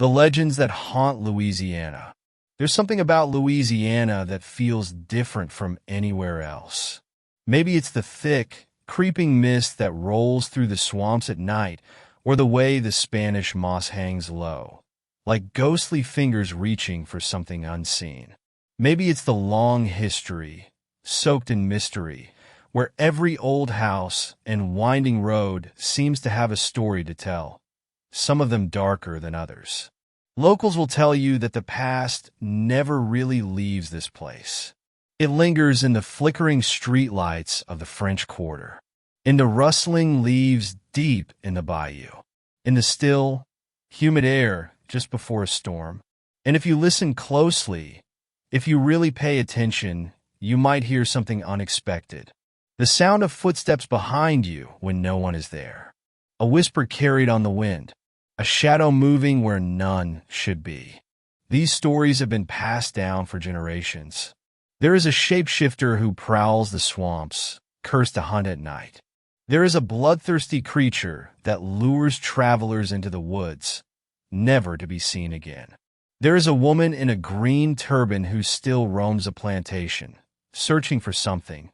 The legends that haunt Louisiana. There's something about Louisiana that feels different from anywhere else. Maybe it's the thick, creeping mist that rolls through the swamps at night, or the way the Spanish moss hangs low, like ghostly fingers reaching for something unseen. Maybe it's the long history, soaked in mystery, where every old house and winding road seems to have a story to tell, some of them darker than others. Locals will tell you that the past never really leaves this place. It lingers in the flickering streetlights of the French Quarter, in the rustling leaves deep in the bayou, in the still, humid air just before a storm. And if you listen closely, if you really pay attention, you might hear something unexpected. The sound of footsteps behind you when no one is there. A whisper carried on the wind. A shadow moving where none should be. These stories have been passed down for generations. There is a shapeshifter who prowls the swamps, cursed to hunt at night. There is a bloodthirsty creature that lures travelers into the woods, never to be seen again. There is a woman in a green turban who still roams a plantation, searching for something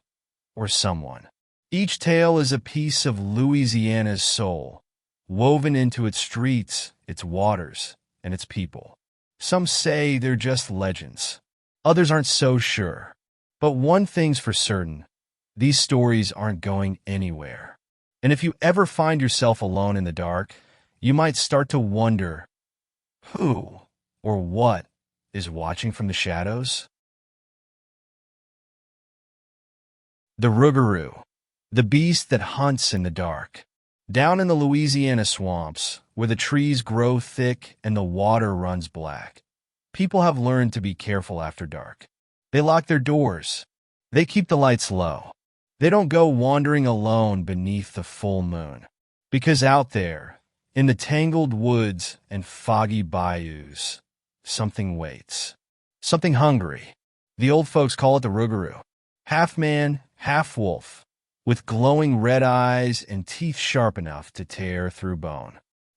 or someone. Each tale is a piece of Louisiana's soul, woven into its streets, its waters, and its people. Some say they're just legends. Others aren't so sure. But one thing's for certain, these stories aren't going anywhere. And if you ever find yourself alone in the dark, you might start to wonder who or what is watching from the shadows. The Rougarou, the beast that hunts in the dark. Down in the Louisiana swamps, where the trees grow thick and the water runs black, people have learned to be careful after dark. They lock their doors. They keep the lights low. They don't go wandering alone beneath the full moon. Because out there, in the tangled woods and foggy bayous, something waits. Something hungry. The old folks call it the Rougarou. Half man, half wolf, with glowing red eyes and teeth sharp enough to tear through bone.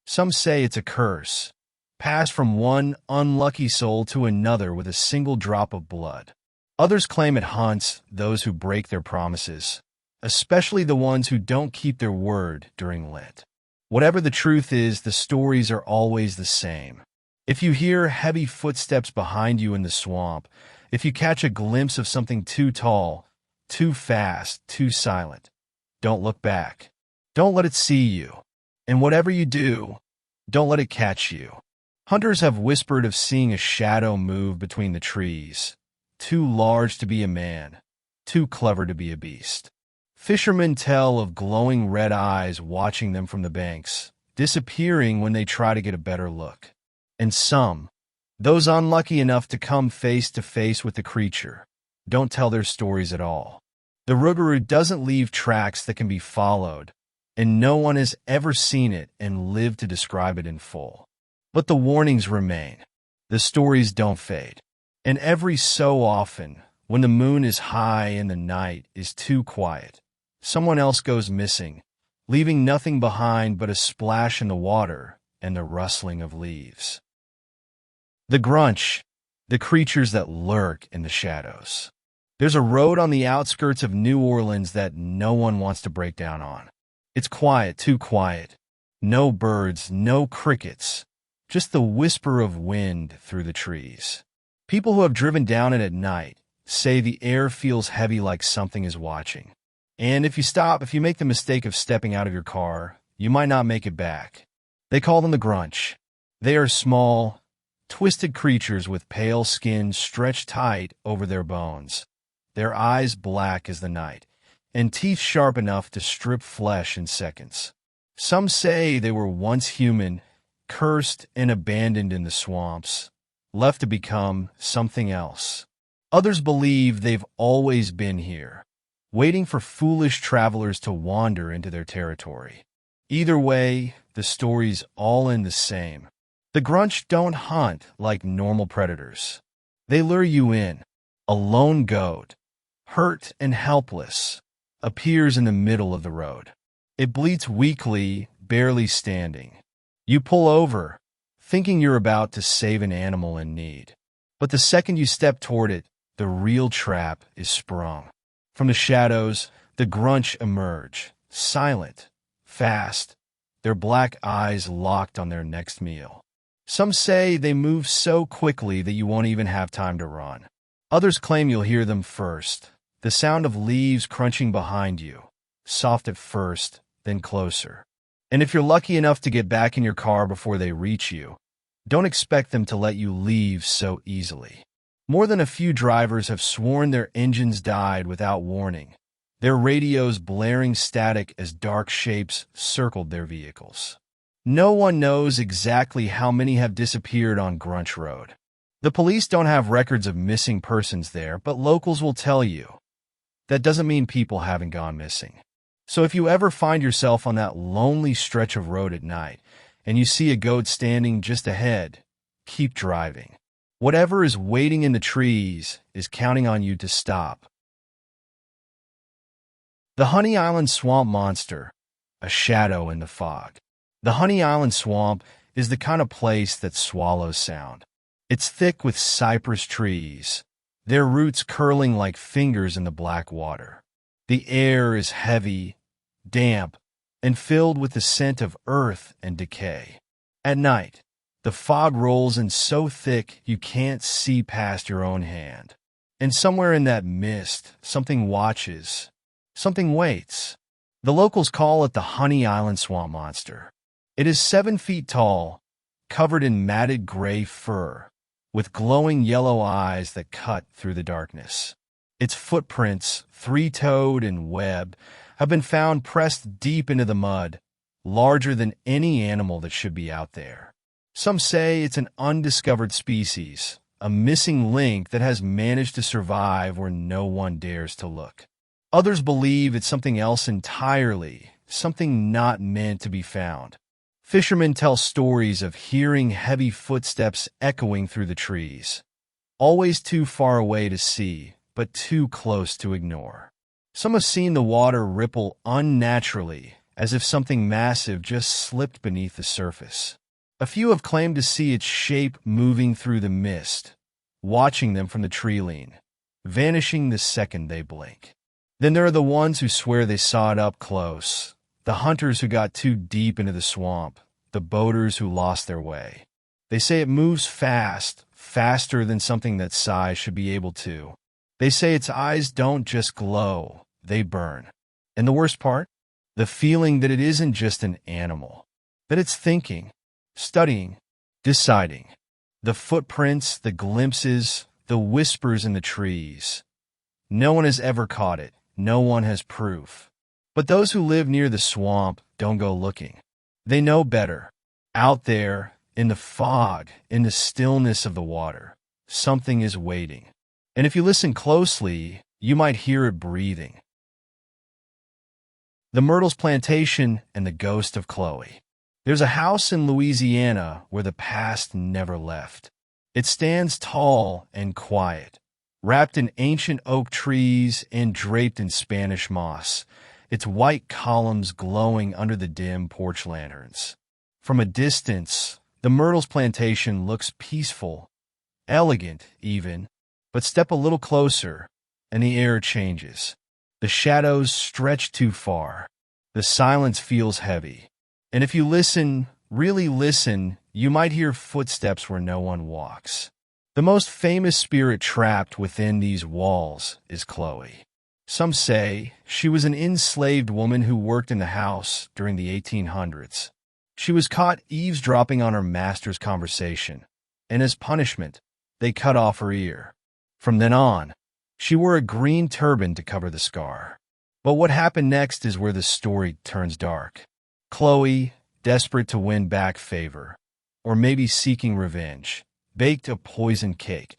Some say it's a curse, passed from one unlucky soul to another with a single drop of blood. Others claim it haunts those who break their promises, especially the ones who don't keep their word during Lent. Whatever the truth is, the stories are always the same. If you hear heavy footsteps behind you in the swamp, if you catch a glimpse of something too tall, too fast, too silent, don't look back. Don't let it see you. And whatever you do, don't let it catch you. Hunters have whispered of seeing a shadow move between the trees, too large to be a man, too clever to be a beast. Fishermen tell of glowing red eyes watching them from the banks, disappearing when they try to get a better look. And some, those unlucky enough to come face to face with the creature, don't tell their stories at all. The Rougarou doesn't leave tracks that can be followed, and no one has ever seen it and lived to describe it in full. But the warnings remain. The stories don't fade. And every so often, when the moon is high and the night is too quiet, someone else goes missing, leaving nothing behind but a splash in the water and the rustling of leaves. The Grunch, the creatures that lurk in the shadows. There's a road on the outskirts of New Orleans that no one wants to break down on. It's quiet, too quiet. No birds, no crickets, just the whisper of wind through the trees. People who have driven down it at night say the air feels heavy like something is watching. And if you make the mistake of stepping out of your car, you might not make it back. They call them the Grunch. They are small, twisted creatures with pale skin stretched tight over their bones, their eyes black as the night, and teeth sharp enough to strip flesh in seconds. Some say they were once human, cursed and abandoned in the swamps, left to become something else. Others believe they've always been here, waiting for foolish travelers to wander into their territory. Either way, the story's all in the same. The Grunch don't hunt like normal predators. They lure you in. A lone goat, hurt and helpless, appears in the middle of the road. It bleats weakly, barely standing. You pull over, thinking you're about to save an animal in need. But the second you step toward it, the real trap is sprung. From the shadows, the Grunch emerge, silent, fast, their black eyes locked on their next meal. Some say they move so quickly that you won't even have time to run. Others claim you'll hear them first, the sound of leaves crunching behind you, soft at first, then closer. And if you're lucky enough to get back in your car before they reach you, don't expect them to let you leave so easily. More than a few drivers have sworn their engines died without warning, their radios blaring static as dark shapes circled their vehicles. No one knows exactly how many have disappeared on Grunch Road. The police don't have records of missing persons there, but locals will tell you. That doesn't mean people haven't gone missing. So if you ever find yourself on that lonely stretch of road at night, and you see a goat standing just ahead, keep driving. Whatever is waiting in the trees is counting on you to stop. The Honey Island Swamp Monster, a shadow in the fog. The Honey Island Swamp is the kind of place that swallows sound. It's thick with cypress trees, their roots curling like fingers in the black water. The air is heavy, damp, and filled with the scent of earth and decay. At night, the fog rolls in so thick you can't see past your own hand. And somewhere in that mist, something watches, something waits. The locals call it the Honey Island Swamp Monster. It is 7 feet tall, covered in matted gray fur, with glowing yellow eyes that cut through the darkness. Its footprints, three-toed and webbed, have been found pressed deep into the mud, larger than any animal that should be out there. Some say it's an undiscovered species, a missing link that has managed to survive where no one dares to look. Others believe it's something else entirely, something not meant to be found. Fishermen tell stories of hearing heavy footsteps echoing through the trees, always too far away to see, but too close to ignore. Some have seen the water ripple unnaturally, as if something massive just slipped beneath the surface. A few have claimed to see its shape moving through the mist, watching them from the tree lean, vanishing the second they blink. Then there are the ones who swear they saw it up close, the hunters who got too deep into the swamp, the boaters who lost their way. They say it moves fast, faster than something that size should be able to. They say its eyes don't just glow, they burn. And the worst part? The feeling that it isn't just an animal, that it's thinking, studying, deciding. The footprints, the glimpses, the whispers in the trees. No one has ever caught it. No one has proof. But those who live near the swamp don't go looking. They know better. Out there, in the fog, in the stillness of the water, something is waiting. And if you listen closely, you might hear it breathing. The Myrtles Plantation and the Ghost of Chloe. There's a house in Louisiana where the past never left. It stands tall and quiet, wrapped in ancient oak trees and draped in Spanish moss, its white columns glowing under the dim porch lanterns. From a distance, the Myrtles Plantation looks peaceful, elegant even, but step a little closer, and the air changes. The shadows stretch too far. The silence feels heavy. And if you listen, really listen, you might hear footsteps where no one walks. The most famous spirit trapped within these walls is Chloe. Some say she was an enslaved woman who worked in the house during the 1800s. She was caught eavesdropping on her master's conversation, and as punishment, they cut off her ear. From then on, she wore a green turban to cover the scar. But what happened next is where the story turns dark. Chloe, desperate to win back favor, or maybe seeking revenge, baked a poison cake,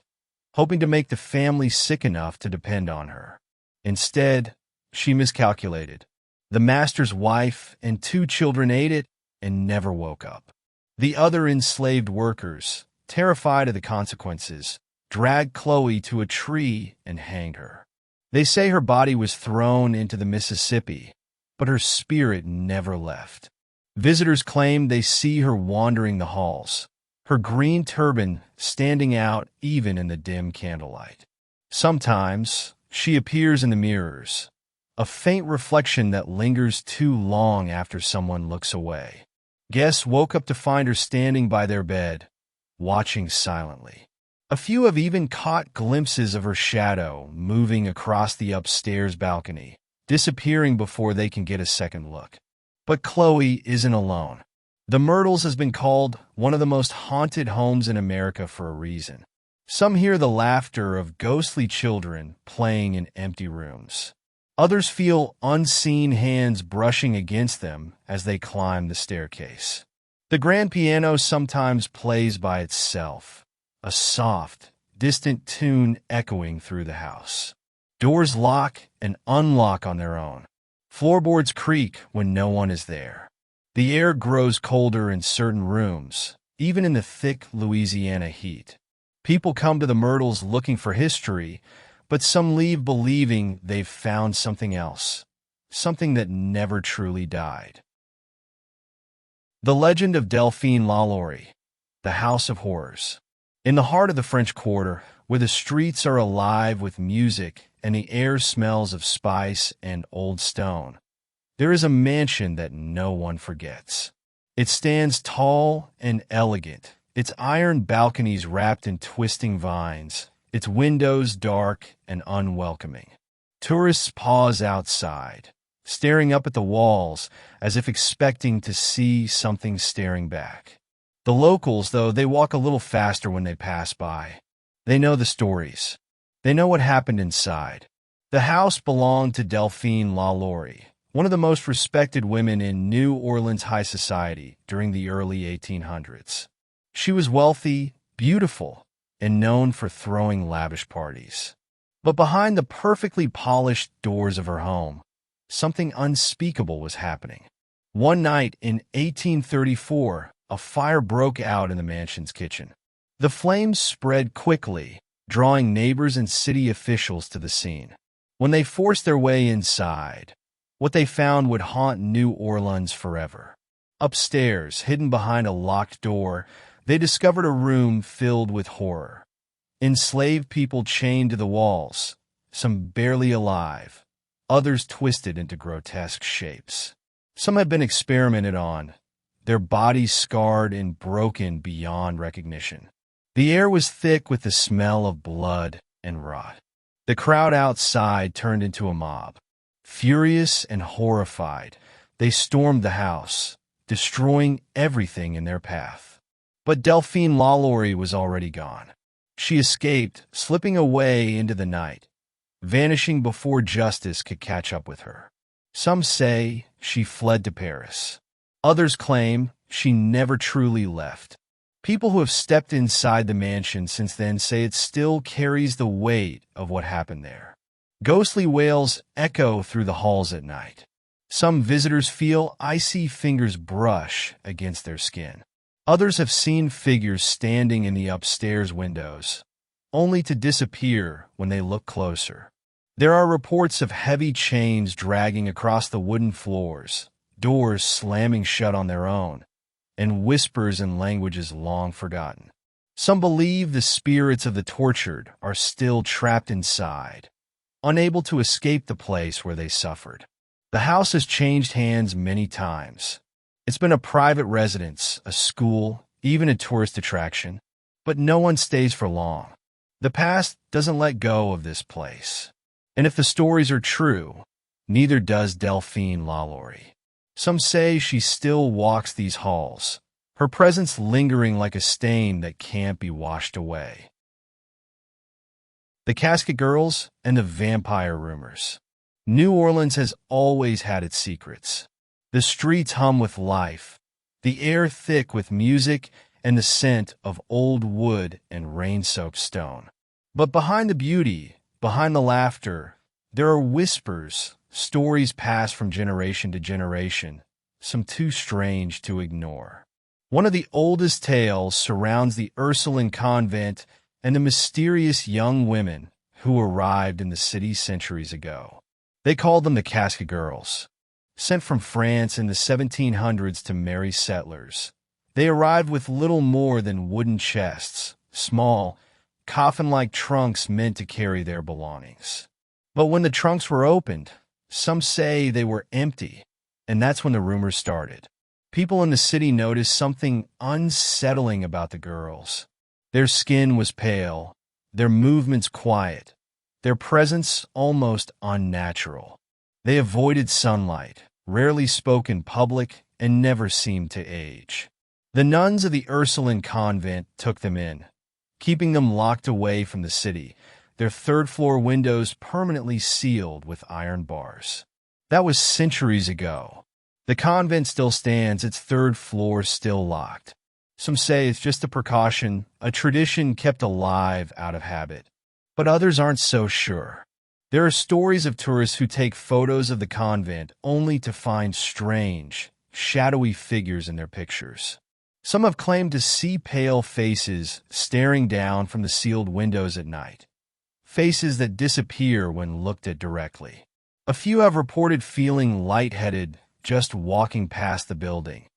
hoping to make the family sick enough to depend on her. Instead, she miscalculated. The master's wife and 2 children ate it and never woke up. The other enslaved workers, terrified of the consequences, dragged Chloe to a tree and hanged her. They say her body was thrown into the Mississippi, but her spirit never left. Visitors claim they see her wandering the halls, her green turban standing out even in the dim candlelight. Sometimes she appears in the mirrors, a faint reflection that lingers too long after someone looks away. Guests woke up to find her standing by their bed, watching silently. A few have even caught glimpses of her shadow moving across the upstairs balcony, disappearing before they can get a second look. But Chloe isn't alone. The Myrtles has been called one of the most haunted homes in America for a reason. Some hear the laughter of ghostly children playing in empty rooms. Others feel unseen hands brushing against them as they climb the staircase. The grand piano sometimes plays by itself, a soft, distant tune echoing through the house. Doors lock and unlock on their own. Floorboards creak when no one is there. The air grows colder in certain rooms, even in the thick Louisiana heat. People come to the Myrtles looking for history, but some leave believing they've found something else, something that never truly died. The Legend of Delphine LaLaurie, the House of Horrors. In the heart of the French Quarter, where the streets are alive with music and the air smells of spice and old stone, there is a mansion that no one forgets. It stands tall and elegant, its iron balconies wrapped in twisting vines, its windows dark and unwelcoming. Tourists pause outside, staring up at the walls as if expecting to see something staring back. The locals, though, they walk a little faster when they pass by. They know the stories. They know what happened inside. The house belonged to Delphine LaLaurie, one of the most respected women in New Orleans high society during the early 1800s. She was wealthy, beautiful, and known for throwing lavish parties. But behind the perfectly polished doors of her home, something unspeakable was happening. One night in 1834, a fire broke out in the mansion's kitchen. The flames spread quickly, drawing neighbors and city officials to the scene. When they forced their way inside, what they found would haunt New Orleans forever. Upstairs, hidden behind a locked door, they discovered a room filled with horror. Enslaved people chained to the walls, some barely alive, others twisted into grotesque shapes. Some had been experimented on, their bodies scarred and broken beyond recognition. The air was thick with the smell of blood and rot. The crowd outside turned into a mob. Furious and horrified, they stormed the house, destroying everything in their path. But Delphine LaLaurie was already gone. She escaped, slipping away into the night, vanishing before justice could catch up with her. Some say she fled to Paris. Others claim she never truly left. People who have stepped inside the mansion since then say it still carries the weight of what happened there. Ghostly wails echo through the halls at night. Some visitors feel icy fingers brush against their skin. Others have seen figures standing in the upstairs windows, only to disappear when they look closer. There are reports of heavy chains dragging across the wooden floors, doors slamming shut on their own, and whispers in languages long forgotten. Some believe the spirits of the tortured are still trapped inside, unable to escape the place where they suffered. The house has changed hands many times. It's been a private residence, a school, even a tourist attraction, but no one stays for long. The past doesn't let go of this place. And if the stories are true, neither does Delphine LaLaurie. Some say she still walks these halls, her presence lingering like a stain that can't be washed away. The Casket Girls and the vampire rumors. New Orleans has always had its secrets. The streets hum with life, the air thick with music and the scent of old wood and rain-soaked stone. But behind the beauty, behind the laughter, there are whispers, stories passed from generation to generation, some too strange to ignore. One of the oldest tales surrounds the Ursuline convent and the mysterious young women who arrived in the city centuries ago. They called them the Casket Girls. Sent from France in the 1700s to marry settlers, They arrived with little more than wooden chests, small, coffin-like trunks meant to carry their belongings. But when the trunks were opened, some say they were empty, and that's when the rumors started. People in the city noticed something unsettling about the girls. Their skin was pale, their movements quiet, their presence almost unnatural. They avoided sunlight, rarely spoke in public, and never seemed to age. The nuns of the Ursuline convent took them in, keeping them locked away from the city, their third-floor windows permanently sealed with iron bars. That was centuries ago. The convent still stands, its third floor still locked. Some say it's just a precaution, a tradition kept alive out of habit. But others aren't so sure. There are stories of tourists who take photos of the convent only to find strange, shadowy figures in their pictures. Some have claimed to see pale faces staring down from the sealed windows at night, faces that disappear when looked at directly. A few have reported feeling lightheaded just walking past the building,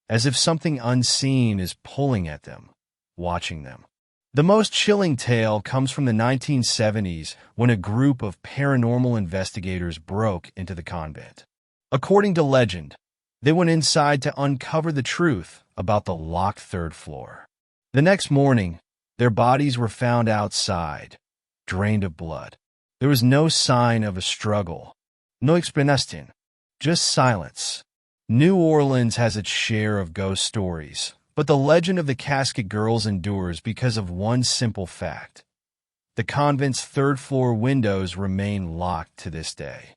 as if something unseen is pulling at them, watching them. The most chilling tale comes from the 1970s when a group of paranormal investigators broke into the convent. According to legend, they went inside to uncover the truth about the locked third floor. The next morning, their bodies were found outside, drained of blood. There was no sign of a struggle, no explanation, just silence. New Orleans has its share of ghost stories, but the legend of the Casket girls endures because of one simple fact. The convent's third-floor windows remain locked to this day.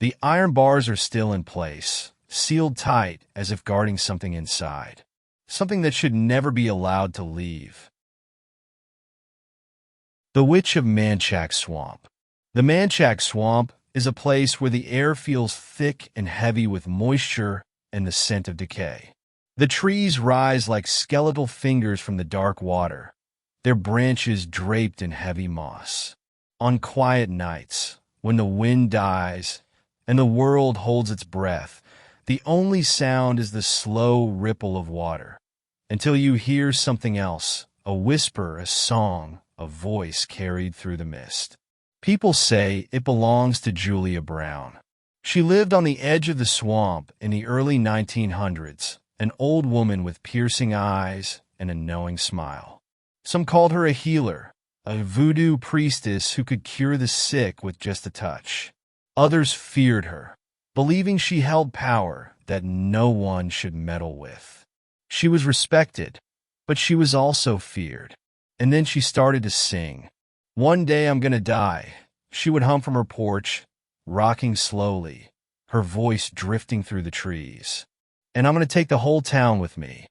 The iron bars are still in place, sealed tight as if guarding something inside, something that should never be allowed to leave. The Witch of Manchac Swamp. The Manchac Swamp is a place where the air feels thick and heavy with moisture and the scent of decay. The trees rise like skeletal fingers from the dark water, their branches draped in heavy moss. On quiet nights, when the wind dies and the world holds its breath, the only sound is the slow ripple of water, until you hear something else, a whisper, a song, a voice carried through the mist. People say it belongs to Julia Brown. She lived on the edge of the swamp in the early 1900s, an old woman with piercing eyes and a knowing smile. Some called her a healer, a voodoo priestess who could cure the sick with just a touch. Others feared her, believing she held power that no one should meddle with. She was respected, but she was also feared. And then she started to sing. "One day I'm gonna die," she would hum from her porch, rocking slowly, her voice drifting through the trees. "And I'm going to take the whole town with me."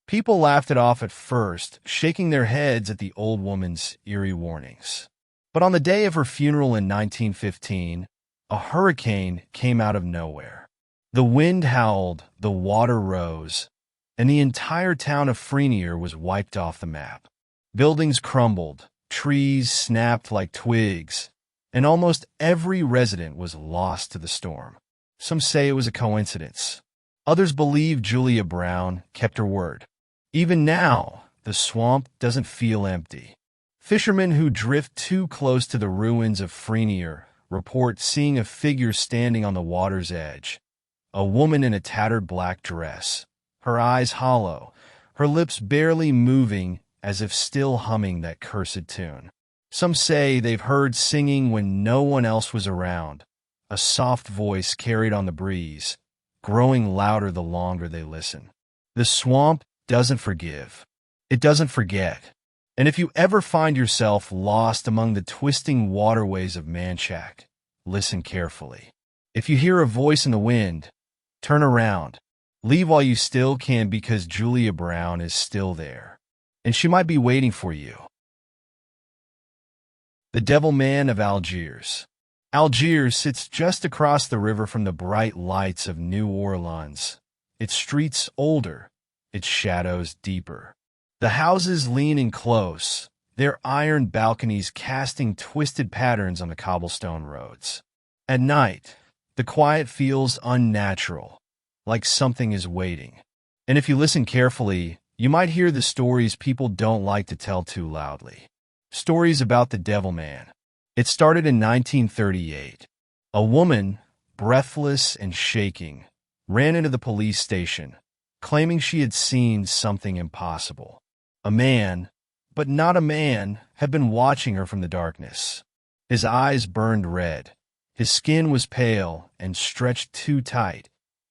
People laughed it off at first, shaking their heads at the old woman's eerie warnings. But on the day of her funeral in 1915, a hurricane came out of nowhere. The wind howled, the water rose, and the entire town of Frenier was wiped off the map. Buildings crumbled, trees snapped like twigs, and almost every resident was lost to the storm. Some say it was a coincidence. Others believe Julia Brown kept her word. Even now, the swamp doesn't feel empty. Fishermen who drift too close to the ruins of Frenier report seeing a figure standing on the water's edge, a woman in a tattered black dress, her eyes hollow, her lips barely moving as if still humming that cursed tune. Some say they've heard singing when no one else was around, a soft voice carried on the breeze, growing louder the longer they listen. The swamp doesn't forgive. It doesn't forget. And if you ever find yourself lost among the twisting waterways of Manchac, listen carefully. If you hear a voice in the wind, turn around. Leave while you still can, because Julia Brown is still there. And she might be waiting for you. The Devil Man of Algiers. Algiers sits just across the river from the bright lights of New Orleans, its streets older, its shadows deeper. The houses lean in close, their iron balconies casting twisted patterns on the cobblestone roads. At night, the quiet feels unnatural, like something is waiting. And if you listen carefully, You might hear the stories people don't like to tell too loudly. Stories about the Devil Man. It started in 1938. A woman, breathless and shaking, ran into the police station, claiming she had seen something impossible. A man, but not a man, had been watching her from the darkness. His eyes burned red. His skin was pale and stretched too tight,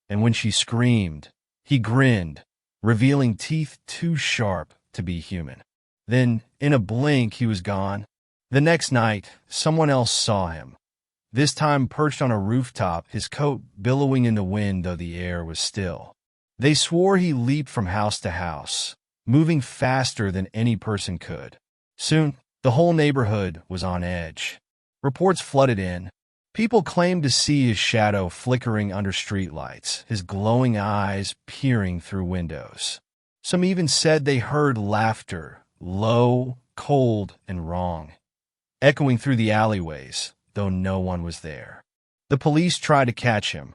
and when she screamed, he grinned, revealing teeth too sharp to be human. Then, in a blink, he was gone. The next night, someone else saw him, this time perched on a rooftop, his coat billowing in the wind though the air was still. They swore he leaped from house to house, moving faster than any person could. Soon, the whole neighborhood was on edge. Reports flooded in. People claimed to see his shadow flickering under streetlights, his glowing eyes peering through windows. Some even said they heard laughter, low, cold, and wrong, echoing through the alleyways, though no one was there. The police tried to catch him,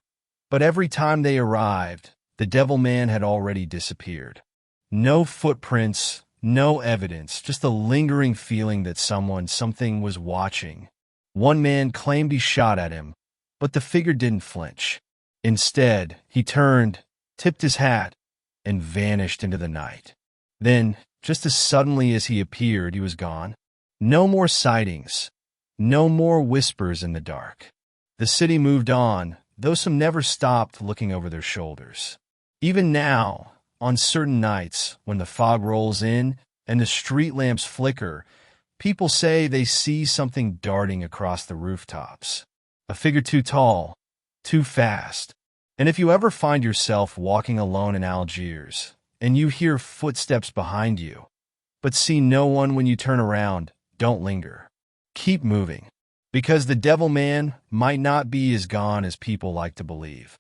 but every time they arrived, the Devil Man had already disappeared. No footprints, no evidence, just a lingering feeling that something was watching. One man claimed he shot at him, but the figure didn't flinch. Instead, he turned, tipped his hat, and vanished into the night. Then, just as suddenly as he appeared, he was gone. No more sightings, no more whispers in the dark. The city moved on, though some never stopped looking over their shoulders. Even now, on certain nights, when the fog rolls in and the street lamps flicker, people say they see something darting across the rooftops. A figure too tall, too fast. And if you ever find yourself walking alone in Algiers, and you hear footsteps behind you, but see no one when you turn around, don't linger. Keep moving, because the Devil Man might not be as gone as people like to believe.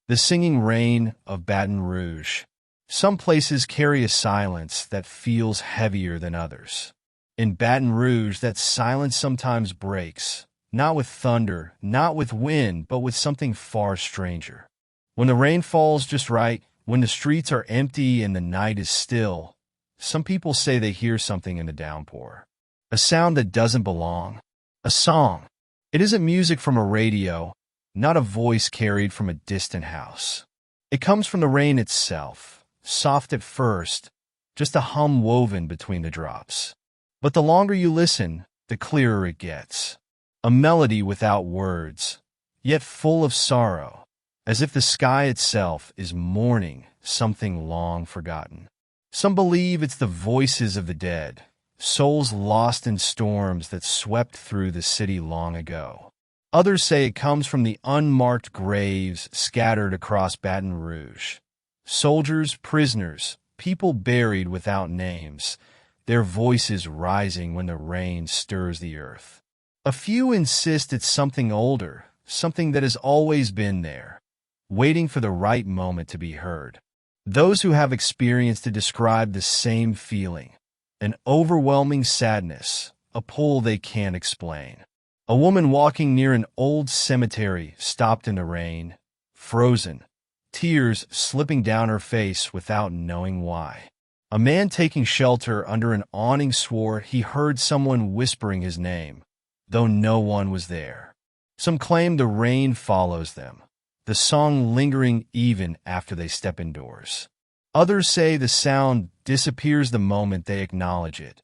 The singing rain of Baton Rouge. Some places carry a silence that feels heavier than others. In Baton Rouge, that silence sometimes breaks, not with thunder, not with wind, but with something far stranger. When the rain falls just right, when the streets are empty and the night is still, some people say they hear something in the downpour. A sound that doesn't belong. A song. It isn't music from a radio, not a voice carried from a distant house. It comes from the rain itself, soft at first, just a hum woven between the drops. But the longer you listen, the clearer it gets. A melody without words, yet full of sorrow, as if the sky itself is mourning something long forgotten. Some believe it's the voices of the dead, souls lost in storms that swept through the city long ago. Others say it comes from the unmarked graves scattered across Baton Rouge. Soldiers, prisoners, people buried without names, their voices rising when the rain stirs the earth. A few insist it's something older, something that has always been there, waiting for the right moment to be heard. Those who have experience to describe the same feeling, an overwhelming sadness, a pull they can't explain. A woman walking near an old cemetery stopped in the rain, frozen, tears slipping down her face without knowing why. A man taking shelter under an awning swore he heard someone whispering his name, though no one was there. Some claim the rain follows them, the song lingering even after they step indoors. Others say the sound disappears the moment they acknowledge it,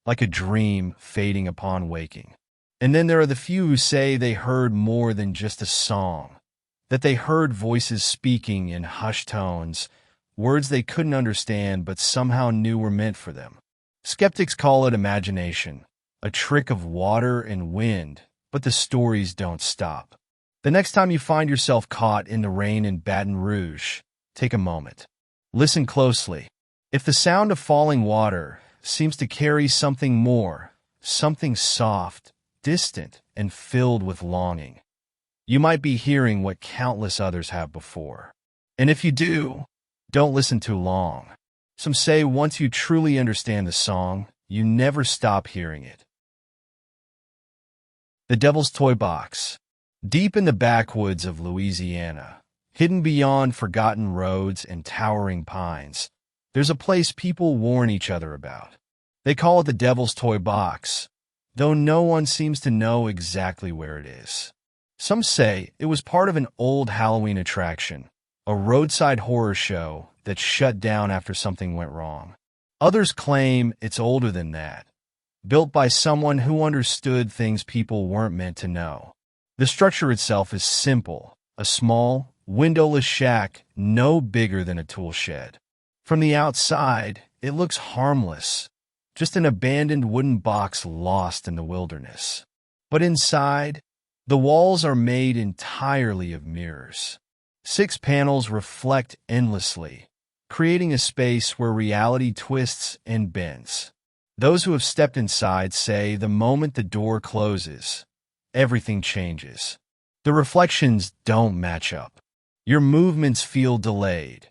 like a dream fading upon waking. And then there are the few who say they heard more than just a song, that they heard voices speaking in hushed tones, words they couldn't understand but somehow knew were meant for them. Skeptics call it imagination, a trick of water and wind, but the stories don't stop. The next time you find yourself caught in the rain in Baton Rouge, take a moment. Listen closely. If the sound of falling water seems to carry something more, something soft, distant, and filled with longing, you might be hearing what countless others have before. And if you do, don't listen too long. Some say once you truly understand the song, you never stop hearing it. The Devil's Toy Box. Deep in the backwoods of Louisiana, Hidden beyond forgotten roads and towering pines, there's a place people warn each other about. They call it the Devil's Toy Box, though no one seems to know exactly where it is. Some say it was part of an old Halloween attraction, a roadside horror show that shut down after something went wrong. Others claim it's older than that, built by someone who understood things people weren't meant to know. The structure itself is simple, a small, windowless shack no bigger than a tool shed. From the outside, it looks harmless, just an abandoned wooden box lost in the wilderness. But inside, the walls are made entirely of mirrors. 6 panels reflect endlessly, creating a space where reality twists and bends. Those who have stepped inside say the moment the door closes, everything changes. The reflections don't match up. Your movements feel delayed,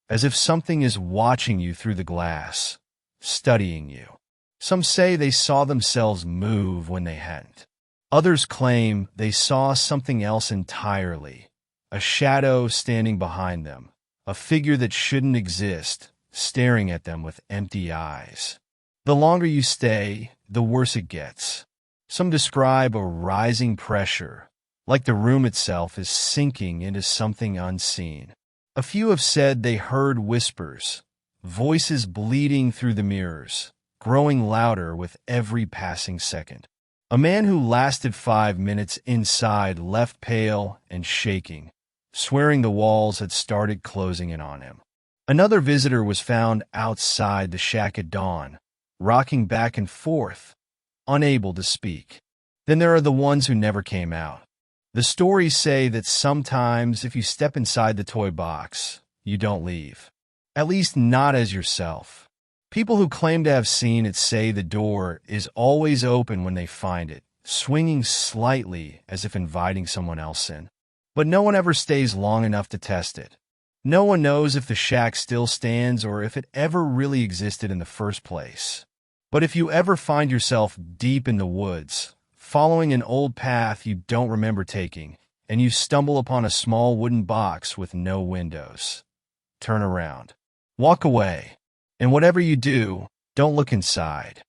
as if something is watching you through the glass, studying you. Some say they saw themselves move when they hadn't. Others claim they saw something else entirely, a shadow standing behind them, a figure that shouldn't exist, staring at them with empty eyes. The longer you stay, the worse it gets. Some describe a rising pressure, like the room itself is sinking into something unseen. A few have said they heard whispers, voices bleeding through the mirrors, growing louder with every passing second. A man who lasted 5 minutes inside left pale and shaking, swearing the walls had started closing in on him. Another visitor was found outside the shack at dawn, rocking back and forth, unable to speak. Then there are the ones who never came out. The stories say that sometimes if you step inside the toy box, you don't leave. At least not as yourself. People who claim to have seen it say the door is always open when they find it, swinging slightly as if inviting someone else in. But no one ever stays long enough to test it. No one knows if the shack still stands or if it ever really existed in the first place. But if you ever find yourself deep in the woods, following an old path you don't remember taking, and you stumble upon a small wooden box with no windows, turn around. Walk away. And whatever you do, don't look inside.